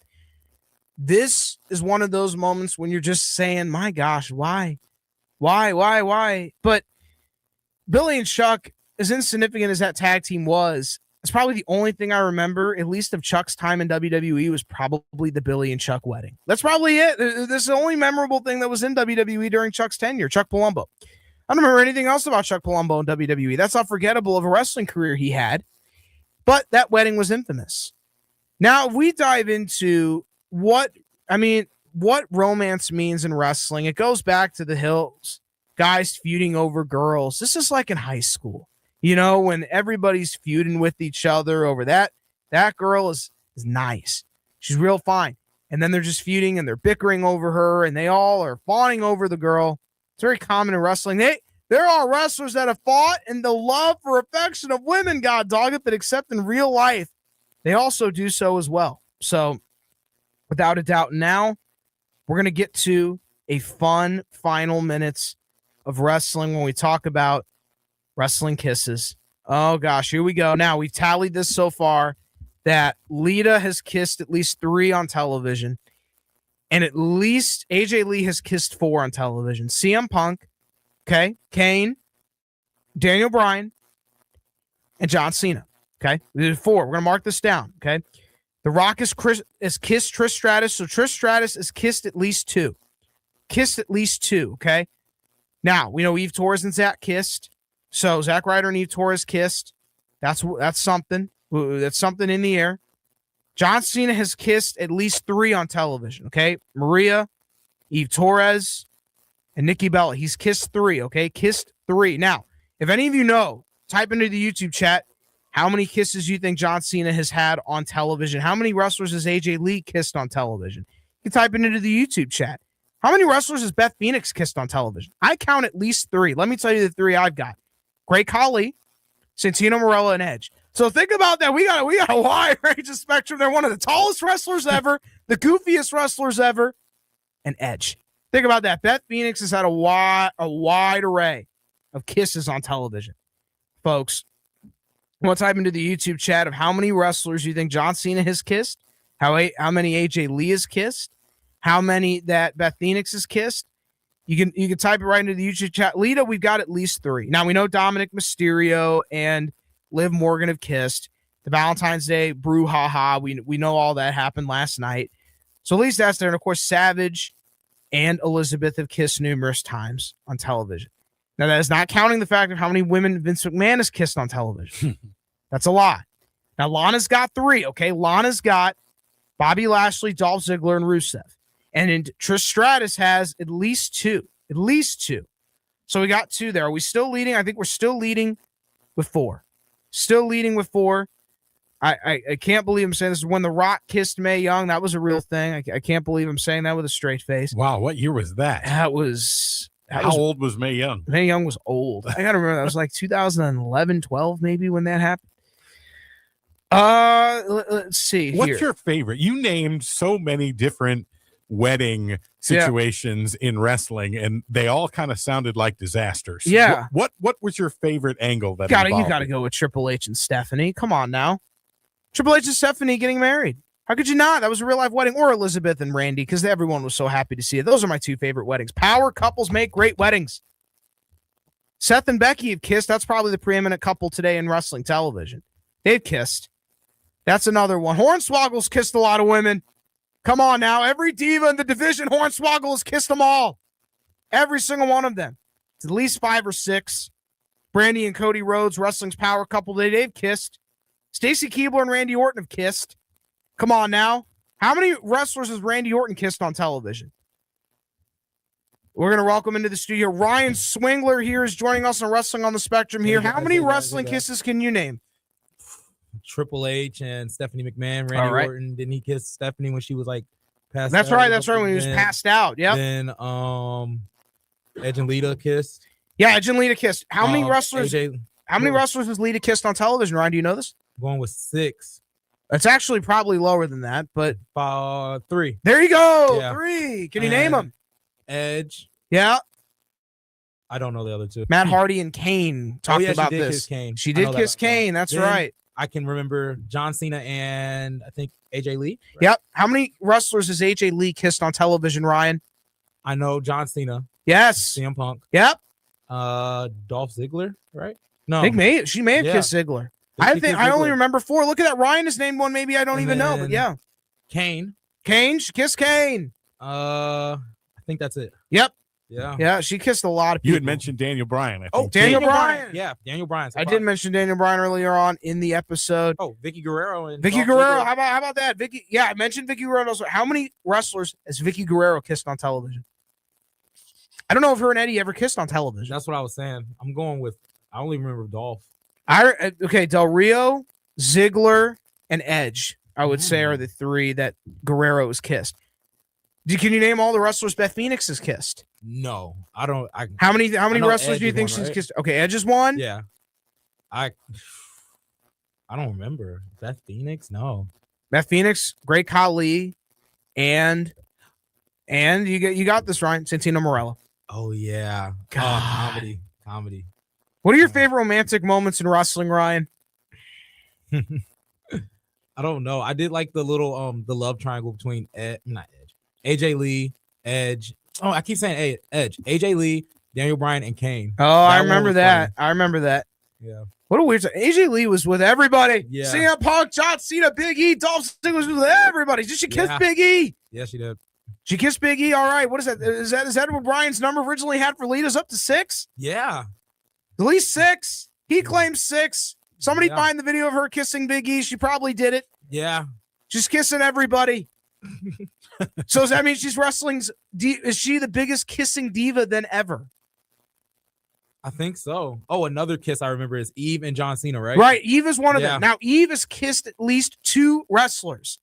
This is one of those moments when you're just saying, my gosh, why? But Billy and Chuck, as insignificant as that tag team was, it's probably the only thing I remember, at least of Chuck's time in WWE, was probably the Billy and Chuck wedding. That's probably it. This is the only memorable thing that was in WWE during Chuck's tenure, Chuck Palumbo. I don't remember anything else about Chuck Palumbo in WWE. That's not forgettable of a wrestling career he had. But that wedding was infamous. Now, if we dive into what romance means in wrestling, it goes back to the hills, guys feuding over girls. This is like in high school, when everybody's feuding with each other over that girl is nice. She's real fine. And then they're just feuding and they're bickering over her and they all are fawning over the girl. It's very common in wrestling. There are wrestlers that have fought in the love for affection of women, God dog it, but except in real life, they also do so as well. So, without a doubt, now we're going to get to a fun final minutes of wrestling when we talk about wrestling kisses. Oh, gosh, here we go. Now, we've tallied this so far that Lita has kissed at least 3 on television, and at least AJ Lee has kissed 4 on television. CM Punk, okay, Kane, Daniel Bryan, and John Cena. Okay, we did 4. We're gonna mark this down. Okay, The Rock has kissed Trish Stratus, so Trish Stratus has kissed at least 2. Okay, now we know Eve Torres and Zach kissed, so Zack Ryder and Eve Torres kissed. That's something. That's something in the air. John Cena has kissed at least 3 on television, okay? Maria, Eve Torres, and Nikki Bella. He's kissed 3, okay? Kissed 3. Now, if any of you know, type into the YouTube chat how many kisses you think John Cena has had on television. How many wrestlers has AJ Lee kissed on television? You can type it into the YouTube chat. How many wrestlers has Beth Phoenix kissed on television? I count at least 3. Let me tell you the 3 I've got. Great Khali, Santino Marella, and Edge. So think about that. We got a wide range of spectrum. They're one of the tallest wrestlers ever, the goofiest wrestlers ever, and Edge. Think about that. Beth Phoenix has had a wide array of kisses on television. Folks, I want to type into the YouTube chat of how many wrestlers you think John Cena has kissed, how many AJ Lee has kissed, how many that Beth Phoenix has kissed. You can type it right into the YouTube chat. Lita, we've got at least 3. Now, we know Dominic Mysterio and Liv Morgan have kissed. The Valentine's Day brouhaha, we know all that happened last night. So at least that's there. And, of course, Savage and Elizabeth have kissed numerous times on television. Now, that is not counting the fact of how many women Vince McMahon has kissed on television. That's a lot. Now, Lana's got 3, okay? Lana's got Bobby Lashley, Dolph Ziggler, and Rusev. And then Trish Stratus has at least 2. At least 2. So we got 2 there. Are we still leading? I think we're still leading with 4. Still leading with 4. I can't believe I'm saying this. When The Rock kissed Mae Young, that was a real thing. I can't believe I'm saying that with a straight face. Wow, what year was that? How old was Mae Young? Mae Young was old. I got to remember that was like 2011, 12 maybe when that happened. Let's see. What's your favorite? You named so many different wedding situations in wrestling, and they all kind of sounded like disasters. Yeah. What was your favorite angle that you gotta go with Triple H and Stephanie. Come on now. Triple H and Stephanie getting married. How could you not? That was a real life wedding. Or Elizabeth and Randy, because everyone was so happy to see it. Those are my 2 favorite weddings. Power couples make great weddings. Seth and Becky have kissed. That's probably the preeminent couple today in wrestling television. They've kissed. That's another one. Hornswoggle's kissed a lot of women. Come on now. Every diva in the division, Hornswoggle has kissed them all. Every single one of them. It's at least 5 or 6. Brandy and Cody Rhodes, wrestling's power couple, they've kissed. Stacy Keibler and Randy Orton have kissed. Come on now. How many wrestlers has Randy Orton kissed on television? We're going to welcome into the studio. Ryan Swingler here is joining us on Wrestling on the Spectrum here. How many wrestling kisses can you name? Triple H and Stephanie McMahon. Randy Orton, didn't he kiss Stephanie when she was like passed That's out? Right. That's right. When he was passed out. Yep. Then Edge and Lita kissed. Yeah, Edge and Lita kissed. How many wrestlers? How many wrestlers has Lita kissed on television, Ryan? Do you know this? I'm going with 6. It's actually probably lower than that, but 3. There you go. Yeah. 3. Can you name them? Edge. Yeah. I don't know the other 2. Matt Hardy and Kane talked about she did this. Kiss Kane. She did kiss Kane. That's right. I can remember John Cena and I think AJ Lee. Right? Yep. How many wrestlers has AJ Lee kissed on television, Ryan? I know John Cena. Yes. CM Punk. Yep. Dolph Ziggler, right? No. I think she may have kissed Ziggler. I only remember 4. Look at that. Ryan has named one. Maybe I don't even know, but yeah. Kane. She kissed Kane. I think that's it. Yep. Yeah. Yeah. She kissed a lot of people. You had mentioned Daniel Bryan. I think. Daniel Bryan. Yeah. Daniel Bryan. I did mention Daniel Bryan earlier on in the episode. Oh, Vicky Guerrero and Vicky Guerrero. How about that? Vicky. Yeah, I mentioned Vicky Guerrero. Also. How many wrestlers has Vicky Guerrero kissed on television? I don't know if her and Eddie ever kissed on television. That's what I was saying. I'm going with. I only remember Dolph. Del Rio, Ziggler, and Edge. I would say are the 3 that Guerrero has kissed. Can you name all the wrestlers Beth Phoenix has kissed? No, I don't. How many wrestlers Edge do you think she's kissed? Okay, Edge is one. Yeah, I don't remember Beth Phoenix. No, Beth Phoenix, Great Khali, and you got this, Ryan. Santino Marella. Oh yeah, God. comedy. What are your favorite romantic moments in wrestling, Ryan? I don't know. I did like the little the love triangle between AJ Lee, Edge. Oh, I keep saying Edge, AJ Lee, Daniel Bryan, and Kane. Oh, I remember that. I remember that. Yeah. What a weird. AJ Lee was with everybody. Yeah. CM Punk, John Cena, Big E, Dolph Ziggler was with everybody. Did she kiss Big E? Yeah, she did. She kissed Big E. All right. What is that? Is that what Brian's number originally had for Lita's up to 6? Yeah. At least 6. He claims 6. Somebody Yeah. find the video of her kissing Big E. She probably did it. Yeah. She's kissing everybody. So does that mean she's wrestling's? Is she the biggest kissing diva than ever? I think so. Oh, another kiss I remember is Eve and John Cena, right? Right. Eve is one of Yeah. them. Now, Eve has kissed at least 2 wrestlers.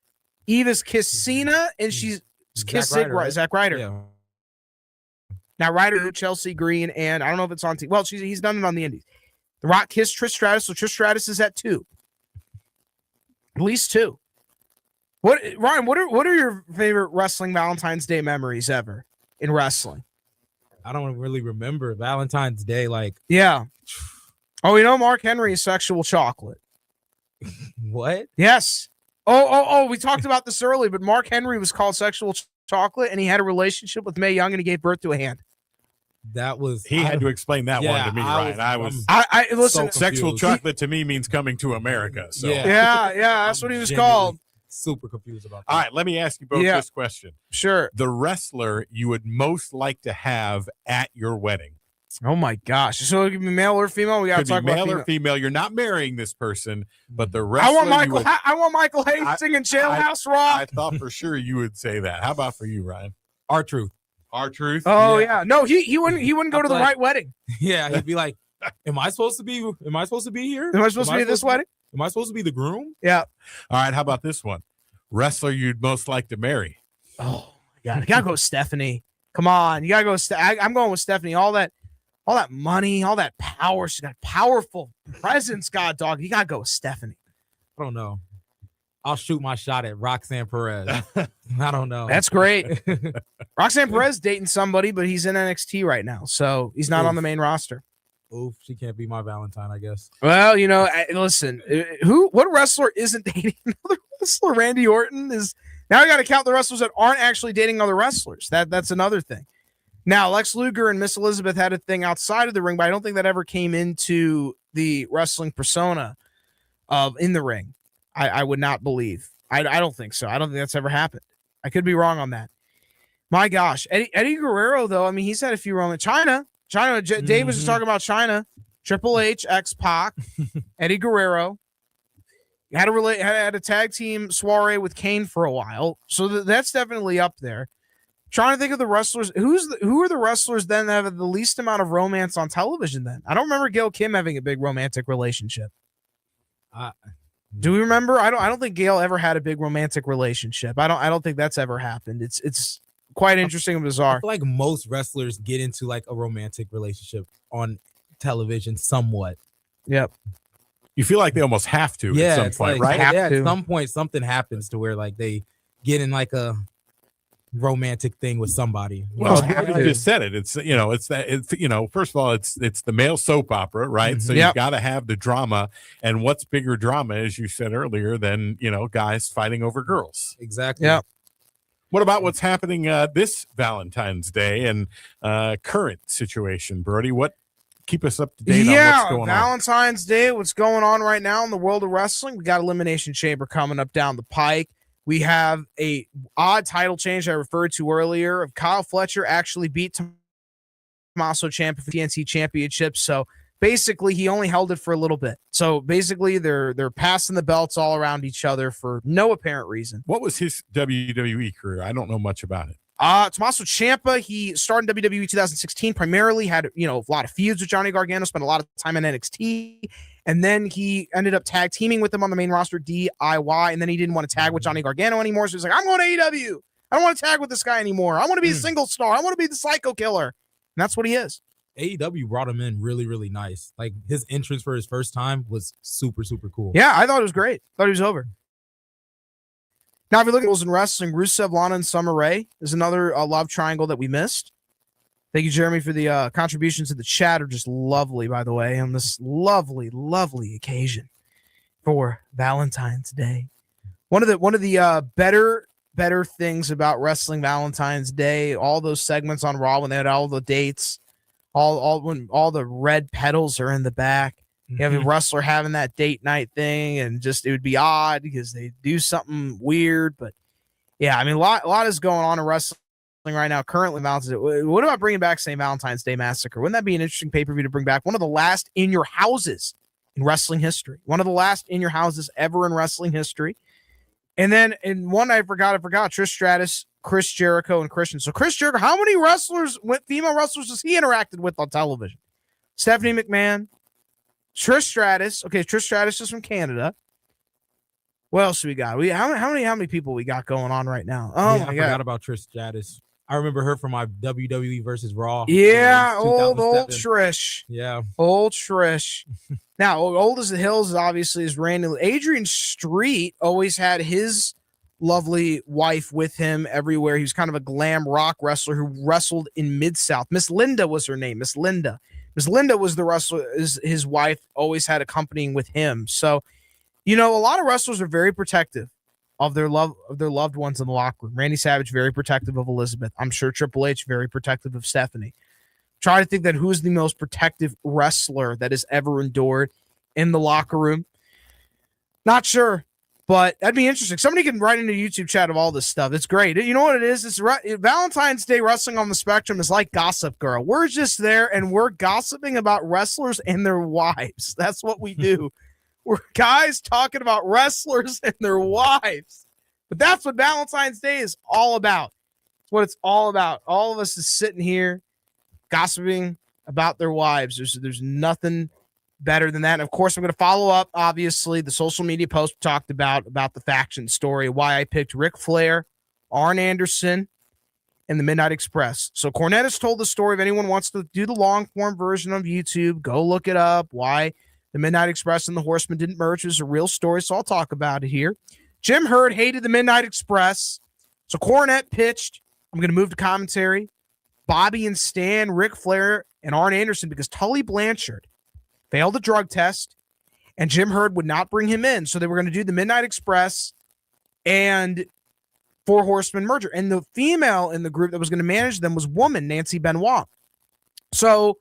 Eve has kissed Cena, and she's kissed Zack Ryder. Yeah. Now, Ryder, Chelsea Green, and I don't know if it's on TV. Well, he's done it on the Indies. The Rock kissed Trish Stratus, so Trish Stratus is at 2. At least 2. Ryan, what are your favorite wrestling Valentine's Day memories ever in wrestling? I don't really remember Valentine's Day. Like, Yeah. Oh, Mark Henry's sexual chocolate. what? Yes. Oh, we talked about this earlier, but Mark Henry was called sexual chocolate, and he had a relationship with Mae Young, and he gave birth to a hand. That was He had to explain that one to me, Ryan. I was I listen. so sexual confused. chocolate to me means coming to America. So Yeah. Yeah, that's what he was Genuinely called. Super confused about that. all right, let me ask you both Yeah. this question. Sure. The wrestler you would most like to have at your wedding. Oh my gosh. So it could be male or female. We got to Could talk be about male female. or female. You're not marrying this person, but the I wrestler want you Michael. would- I want Michael Hayes singing Jailhouse I Rock. thought for sure you would say that. How about for you, Ryan? R-Truth. R-Truth? Oh yeah. No, he wouldn't go to the Like- right wedding. Yeah, he'd be like, Am I supposed to be here? Am I supposed to be at this wedding? Am I supposed to be the groom? Yeah. All right, how about this one? Wrestler you'd most like to marry. Oh my God. You gotta go with Stephanie. Come on. You gotta go with I'm going with Stephanie. All that money, all that power. She's got powerful presence, God dog. You gotta go with Stephanie. I don't know. I'll shoot my shot at Roxanne Perez. I don't know. That's great. Roxanne Perez dating somebody, but he's in NXT right now, so he's not on the main roster. Oof, she can't be my Valentine, I guess. Well, listen, what wrestler isn't dating another wrestler? Randy Orton is now. I got to count the wrestlers that aren't actually dating other wrestlers. That's another thing. Now, Lex Luger and Miss Elizabeth had a thing outside of the ring, but I don't think that ever came into the wrestling persona of in the ring. I would not believe. I don't think so. I don't think that's ever happened. I could be wrong on that. My gosh, Eddie Guerrero though. I mean, he's had a few Roman China. Dave was just talking about China. Triple H, X-Pac, Eddie Guerrero. Had a tag team soiree with Kane for a while, so that's definitely up there. Trying to think of the wrestlers. Who are the wrestlers then that have the least amount of romance on television? Then I don't remember Gail Kim having a big romantic relationship. Do we remember? I don't think Gail ever had a big romantic relationship. I don't think that's ever happened. It's quite interesting and I bizarre. feel like most wrestlers get into like a romantic relationship on television somewhat. Yep. You feel like they almost have to at some it's point, like, right? Yeah, to. at some point something happens to where like they get in like a romantic thing with somebody. Well, have you to. just said it. It's first of all, it's the male soap opera, right? So Yep. you've got to have the drama. And what's bigger drama, as you said earlier, than guys fighting over girls? Exactly. Yeah. What about what's happening this Valentine's Day and current situation, Brody? Keep us up to date on what's going on. Valentine's Day, what's going on right now in the world of wrestling? We got Elimination Chamber coming up down the pike. We have a odd title change I referred to earlier of Kyle Fletcher actually beat Tommaso Ciampa for the TNT Championship. So basically, he only held it for a little bit. So basically, they're passing the belts all around each other for no apparent reason. What was his WWE career? I don't know much about it. Tommaso Ciampa, he started in WWE 2016, primarily had, a lot of feuds with Johnny Gargano, spent a lot of time in NXT, and then he ended up tag teaming with him on the main roster, DIY, and then he didn't want to tag with Johnny Gargano anymore, so he's like, I'm going to AEW. I don't want to tag with this guy anymore. I want to be the single star. I want to be the psycho killer. And that's what he is. AEW brought him in really, really nice. Like his entrance for his first time was super, super cool. Yeah, I thought it was great. Thought he was over. Now, if you look at those in wrestling, Rusev, Lana, and Summer Rae is another love triangle that we missed. Thank you, Jeremy, for the contributions to the chat. Are just lovely, by the way, on this lovely, lovely occasion for Valentine's Day. One of the better things about wrestling Valentine's Day, all those segments on Raw when they had all the dates, when all the red petals are in the back. You have a wrestler having that date night thing, and just it would be odd because they do something weird. But yeah, I mean, a lot is going on in wrestling right now. Currently, Valentine's Day. What about bringing back St. Valentine's Day Massacre? Wouldn't that be an interesting pay-per-view to bring back? One of the last in your houses in wrestling history. One of the last in your houses ever in wrestling history. And then in one I forgot, Trish Stratus, Chris Jericho, and Christian. So Chris Jericho, how many female wrestlers has he interacted with on television? Stephanie McMahon, Trish Stratus. Okay, Trish Stratus is from Canada. What else do we got? How many people we got going on right now? Oh Yeah, my I God. forgot about Trish Stratus. I remember her from my WWE versus Raw. Yeah, old 2007. Trish. Yeah. Old Trish. Now, old as the hills obviously is Randy. Adrian Street always had his lovely wife with him everywhere. He was kind of a glam rock wrestler who wrestled in Mid-South. Miss Linda was her name. Miss Linda was the wrestler. His wife always had accompanying with him. So, a lot of wrestlers are very protective of their loved ones in the locker room. Randy Savage, very protective of Elizabeth. I'm sure Triple H, very protective of Stephanie. Try to think that who's the most protective wrestler that has ever endured in the locker room. Not sure, but that'd be interesting. Somebody can write into YouTube chat of all this stuff. It's great. You know what it is? It's Valentine's Day wrestling on the Spectrum is like Gossip Girl. We're just there and we're gossiping about wrestlers and their wives. That's what we do. We're guys talking about wrestlers and their wives. But that's what Valentine's Day is all about. It's what it's all about. All of us is sitting here gossiping about their wives. There's nothing better than that. And of course, I'm going to follow up, obviously, the social media post we talked about the faction story, why I picked Ric Flair, Arn Anderson, and the Midnight Express. So Cornette has told the story. If anyone wants to do the long-form version on YouTube, go look it up, why the Midnight Express and the Horsemen didn't merge. It was a real story, so I'll talk about it here. Jim Herd hated the Midnight Express. So Cornette pitched, I'm going to move to commentary, Bobby and Stan, Ric Flair, and Arn Anderson because Tully Blanchard failed a drug test, and Jim Herd would not bring him in. So they were going to do the Midnight Express and Four Horsemen merger. And the female in the group that was going to manage them was woman, Nancy Benoit. So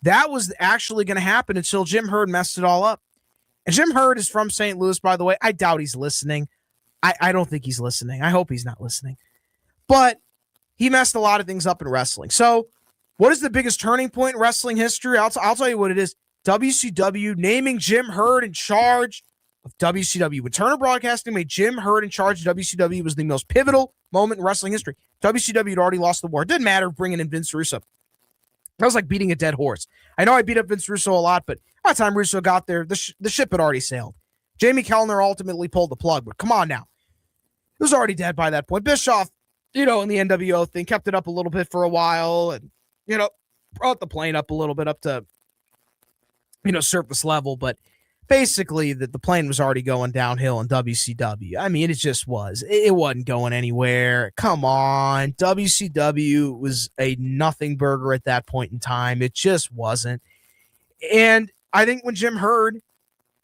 that was actually going to happen until Jim Herd messed it all up. And Jim Herd is from St. Louis, by the way. I doubt he's listening. I don't think he's listening. I hope he's not listening. But he messed a lot of things up in wrestling. So what is the biggest turning point in wrestling history? I'll tell you what it is. WCW naming Jim Herd in charge of WCW. When Turner Broadcasting made Jim Herd in charge of WCW, was the most pivotal moment in wrestling history. WCW had already lost the war. It didn't matter bringing in Vince Russo. That was like beating a dead horse. I know I beat up Vince Russo a lot, but by the time Russo got there, the ship had already sailed. Jamie Kellner ultimately pulled the plug, but come on now. It was already dead by that point. Bischoff, in the NWO thing, kept it up a little bit for a while and, brought the plane up a little bit up to, surface level, but basically the plane was already going downhill in WCW. I mean, it just was. It wasn't going anywhere. Come on. WCW was a nothing burger at that point in time. It just wasn't. And I think when Jim Herd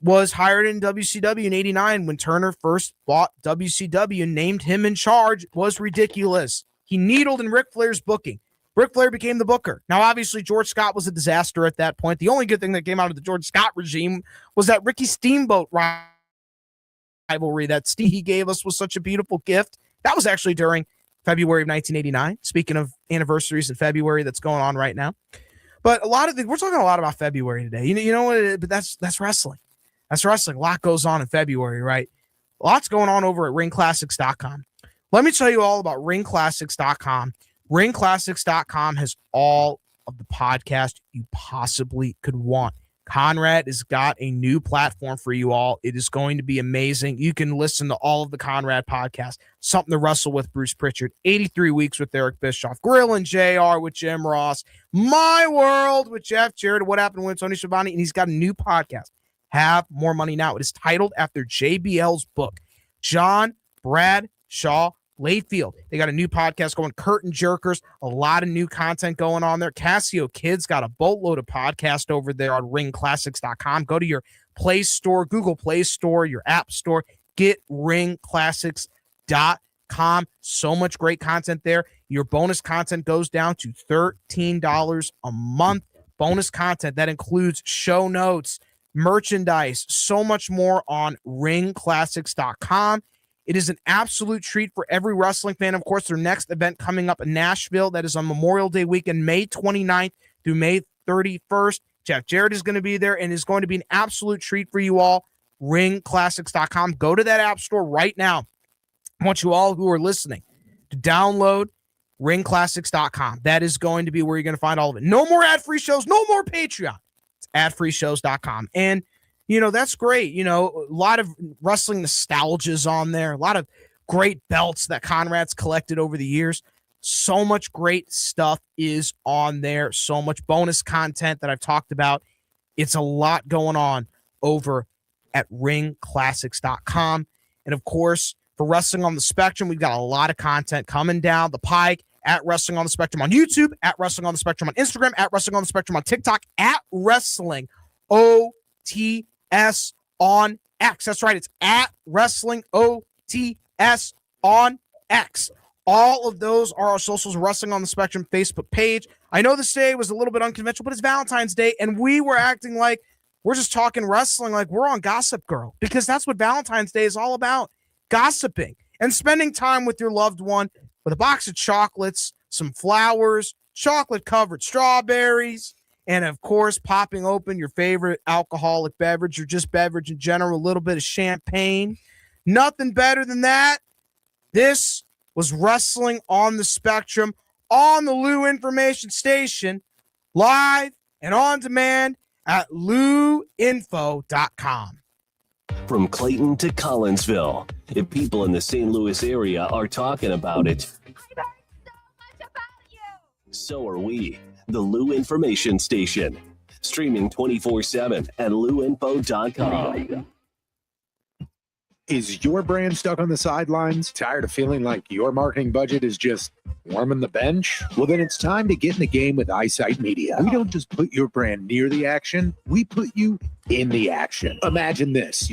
was hired in WCW in 89, when Turner first bought WCW and named him in charge, was ridiculous. He needled in Ric Flair's booking. Ric Flair became the booker. Now, obviously, George Scott was a disaster at that point. The only good thing that came out of the George Scott regime was that Ricky Steamboat rivalry that he gave us was such a beautiful gift. That was actually during February of 1989. Speaking of anniversaries in February, that's going on right now. But we're talking a lot about February today. You know what it is? But that's wrestling. That's wrestling. A lot goes on in February, right? Lots going on over at ringclassics.com. Let me tell you all about ringclassics.com. Ringclassics.com has all of the podcasts you possibly could want. Conrad has got a new platform for you all. It is going to be amazing. You can listen to all of the Conrad podcasts. Something to Wrestle with Bruce Pritchard, 83 Weeks with Eric Bischoff, Grill and JR with Jim Ross, My World with Jeff Jarrett, What Happened with Tony Schiavone, and he's got a new podcast, Have More Money Now. It is titled after JBL's book, John Bradshaw Layfield. They got a new podcast going, Curtain Jerkers, a lot of new content going on there. Casio Kids got a boatload of podcast over there on ringclassics.com. Go to your Play Store, Google Play Store, your App Store, get ringclassics.com. So much great content there. Your bonus content goes down to $13 a month. Bonus content that includes show notes, merchandise, so much more on ringclassics.com. It is an absolute treat for every wrestling fan. Of course, their next event coming up in Nashville, that is on Memorial Day weekend, May 29th through May 31st. Jeff Jarrett is going to be there and is going to be an absolute treat for you all. Ringclassics.com. Go to that app store right now. I want you all who are listening to download ringclassics.com. That is going to be where you're going to find all of it. No more ad-free shows, no more Patreon. It's adfreeshows.com. And, that's great. A lot of wrestling nostalgia's on there, a lot of great belts that Conrad's collected over the years. So much great stuff is on there. So much bonus content that I've talked about. It's a lot going on over at ringclassics.com. And of course, for Wrestling on the Spectrum, we've got a lot of content coming down the pike at Wrestling on the Spectrum on YouTube, at Wrestling on the Spectrum on Instagram, at Wrestling on the Spectrum on TikTok, at Wrestling OTS on X. That's right. It's at Wrestling OTS on X. All of those are our socials, Wrestling on the Spectrum Facebook page. I know this day was a little bit unconventional, but it's Valentine's Day, and we were acting like we're just talking wrestling, like we're on Gossip Girl, because that's what Valentine's Day is all about, gossiping and spending time with your loved one with a box of chocolates, some flowers, chocolate-covered strawberries, and, of course, popping open your favorite alcoholic beverage or just beverage in general, a little bit of champagne. Nothing better than that. This was Wrestling on the Spectrum on the Lou Information Station, live and on demand at louinfo.com. From Clayton to Collinsville, if people in the St. Louis area are talking about it, so are we. The Lou Information Station, streaming 24/7 at louinfo.com. Is your brand stuck on the sidelines? Tired of feeling like your marketing budget is just warming the bench? Well, then it's time to get in the game with Eyesight Media. We don't just put your brand near the action, we put you in the action. Imagine this.